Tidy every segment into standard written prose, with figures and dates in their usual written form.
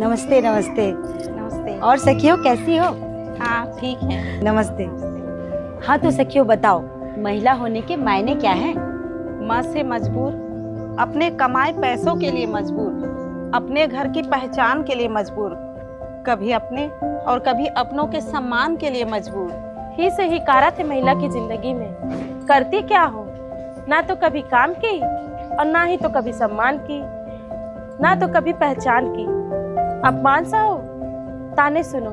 नमस्ते नमस्ते। नमस्ते। और सखियो कैसी हो? हाँ ठीक है। नमस्ते। हाँ तो सखियो बताओ, महिला होने के मायने क्या हैं? माँ से मजबूर, अपने कमाए पैसों के लिए मजबूर, अपने घर की पहचान के लिए मजबूर, कभी अपने और कभी अपनों के सम्मान के लिए मजबूर। ही से ही कारा थे महिला की जिंदगी में। करती क्या हो, ना तो कभी काम की और ना ही तो कभी सम्मान की, ना तो कभी पहचान की। अपमान सा हो, ताने सुनो।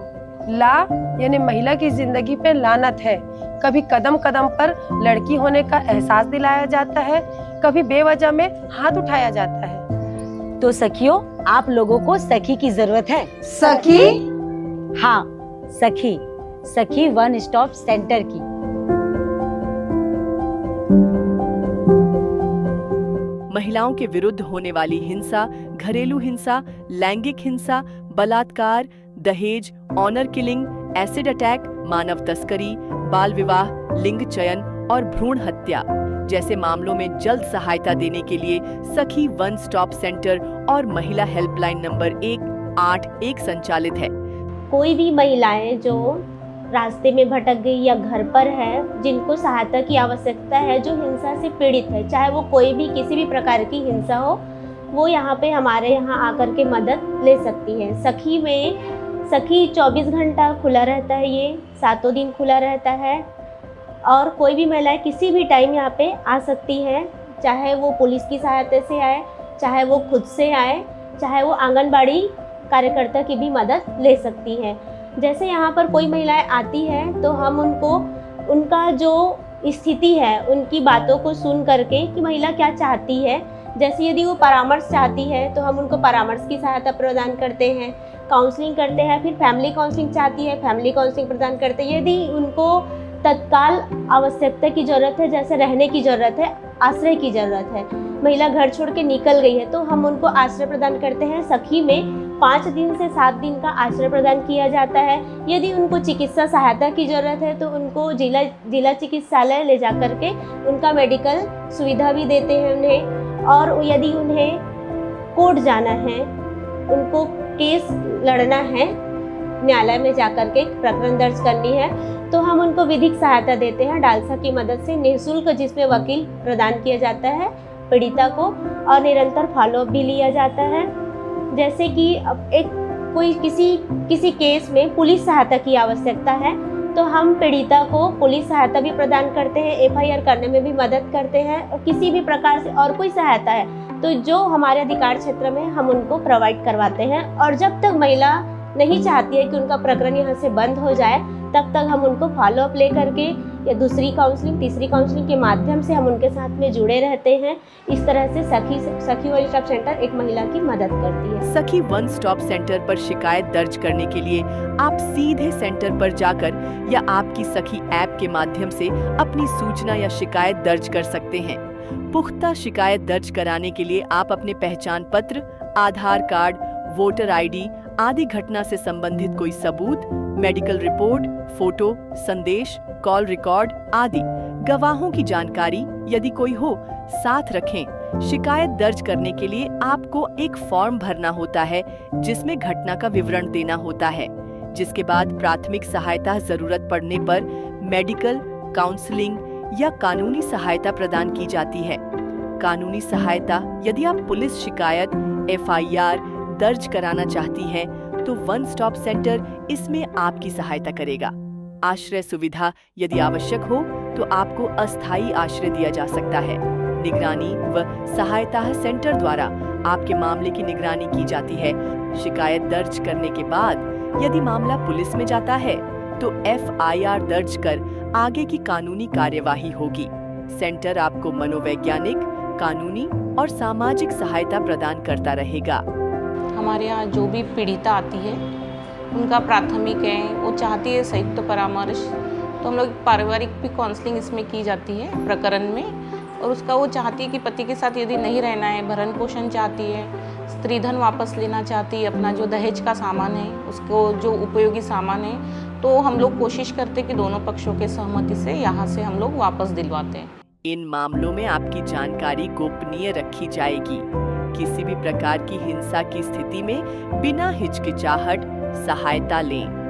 ला यानी महिला की जिंदगी पे लानत है। कभी कदम कदम पर लड़की होने का एहसास दिलाया जाता है, कभी बेवजह में हाथ उठाया जाता है। तो सखियो, आप लोगों को सखी की जरूरत है। सखी? हाँ, सखी। सखी वन स्टॉप सेंटर की। महिलाओं के विरुद्ध होने वाली हिंसा, घरेलू हिंसा, लैंगिक हिंसा, बलात्कार, दहेज, ऑनर किलिंग, एसिड अटैक, मानव तस्करी, बाल विवाह, लिंग चयन और भ्रूण हत्या जैसे मामलों में जल्द सहायता देने के लिए सखी वन स्टॉप सेंटर और महिला हेल्पलाइन नंबर 181 संचालित है। कोई भी महिलाएं जो रास्ते में भटक गई या घर पर है, जिनको सहायता की आवश्यकता है, जो हिंसा से पीड़ित है, चाहे वो कोई भी किसी भी प्रकार की हिंसा हो, वो यहाँ पे हमारे यहाँ आकर के मदद ले सकती है। सखी 24 घंटा खुला रहता है, ये 7 दिन खुला रहता है और कोई भी महिलाएं किसी भी टाइम यहाँ पे आ सकती हैं, चाहे वो पुलिस की सहायता से आए, चाहे वो खुद से आए, चाहे वो आंगनबाड़ी कार्यकर्ता की भी मदद ले सकती हैं। जैसे यहाँ पर कोई महिलाएं आती हैं तो हम उनको उनका जो स्थिति है उनकी बातों को सुन करके कि महिला क्या चाहती है, जैसे यदि वो परामर्श चाहती है तो हम उनको परामर्श की सहायता प्रदान करते हैं, काउंसलिंग करते हैं। फिर फैमिली काउंसलिंग चाहती है, फैमिली काउंसलिंग प्रदान करते हैं। यदि उनको तत्काल आवश्यकता की ज़रूरत है, जैसे रहने की ज़रूरत है, आश्रय की ज़रूरत है, महिला घर छोड़ के निकल गई है, तो हम उनको आश्रय प्रदान करते हैं। सखी में 5 दिन से 7 दिन का आश्रय प्रदान किया जाता है। यदि उनको चिकित्सा सहायता की ज़रूरत है तो उनको जिला चिकित्सालय ले जा कर के उनका मेडिकल सुविधा भी देते हैं उन्हें। और यदि उन्हें कोर्ट जाना है, उनको केस लड़ना है, न्यायालय में जा कर के प्रकरण दर्ज करनी है, तो हम उनको विधिक सहायता देते हैं डालसा की मदद से निःशुल्क, जिसमें वकील प्रदान किया जाता है पीड़िता को और निरंतर फॉलोअप भी लिया जाता है। जैसे कि कोई किसी केस में पुलिस सहायता की आवश्यकता है तो हम पीड़िता को पुलिस सहायता भी प्रदान करते हैं, एफआईआर करने में भी मदद करते हैं और किसी भी प्रकार से और कोई सहायता है तो जो हमारे अधिकार क्षेत्र में हम उनको प्रोवाइड करवाते हैं। और जब तक महिला नहीं चाहती है कि उनका प्रकरण यहाँ से बंद हो जाए, तब तक हम उनको फॉलोअप ले करके या दूसरी काउंसलिंग, तीसरी काउंसलिंग के माध्यम से हम उनके साथ में जुड़े रहते हैं। इस तरह से सखी वन स्टॉप सेंटर एक महिला की मदद करती है। सखी वन स्टॉप सेंटर पर शिकायत दर्ज करने के लिए आप सीधे सेंटर पर जाकर या आपकी सखी ऐप के माध्यम से अपनी सूचना या शिकायत दर्ज कर सकते हैं। पुख्ता शिकायत दर्ज कराने के लिए आप अपने पहचान पत्र, आधार कार्ड, वोटर आईडी आदि घटना से संबंधित कोई सबूत, मेडिकल रिपोर्ट, फोटो, संदेश, कॉल रिकॉर्ड आदि गवाहों की जानकारी यदि कोई हो साथ रखें। शिकायत दर्ज करने के लिए आपको एक फॉर्म भरना होता है जिसमें घटना का विवरण देना होता है, जिसके बाद प्राथमिक सहायता जरूरत पड़ने पर मेडिकल, काउंसलिंग या कानूनी सहायता प्रदान की जाती है। कानूनी सहायता यदि आप पुलिस शिकायत, एफआईआर दर्ज कराना चाहती हैं, तो वन स्टॉप सेंटर इसमें आपकी सहायता करेगा। आश्रय सुविधा यदि आवश्यक हो तो आपको अस्थायी आश्रय दिया जा सकता है। निगरानी व सहायता सेंटर द्वारा आपके मामले की निगरानी की जाती है। शिकायत दर्ज करने के बाद यदि मामला पुलिस में जाता है तो एफआईआर दर्ज कर आगे की कानूनी कार्यवाही होगी। सेंटर आपको मनोवैज्ञानिक, कानूनी और सामाजिक सहायता प्रदान करता रहेगा। हमारे यहाँ जो भी पीड़िता आती है उनका प्राथमिक है, वो चाहती है संयुक्त परामर्श, तो हम लोग पारिवारिक भी काउंसलिंग इसमें की जाती है प्रकरण में। और उसका वो चाहती है कि पति के साथ यदि नहीं रहना है, भरण पोषण चाहती है, स्त्री धन वापस लेना चाहती है, अपना जो दहेज का सामान है उसको जो उपयोगी सामान है, तो हम लोग कोशिश करते हैं कि दोनों पक्षों के सहमति से यहाँ से हम लोग वापस दिलवाते हैं। इन मामलों में आपकी जानकारी गोपनीय रखी जाएगी। किसी भी प्रकार की हिंसा की स्थिति में बिना हिचकिचाहट सहायता लें।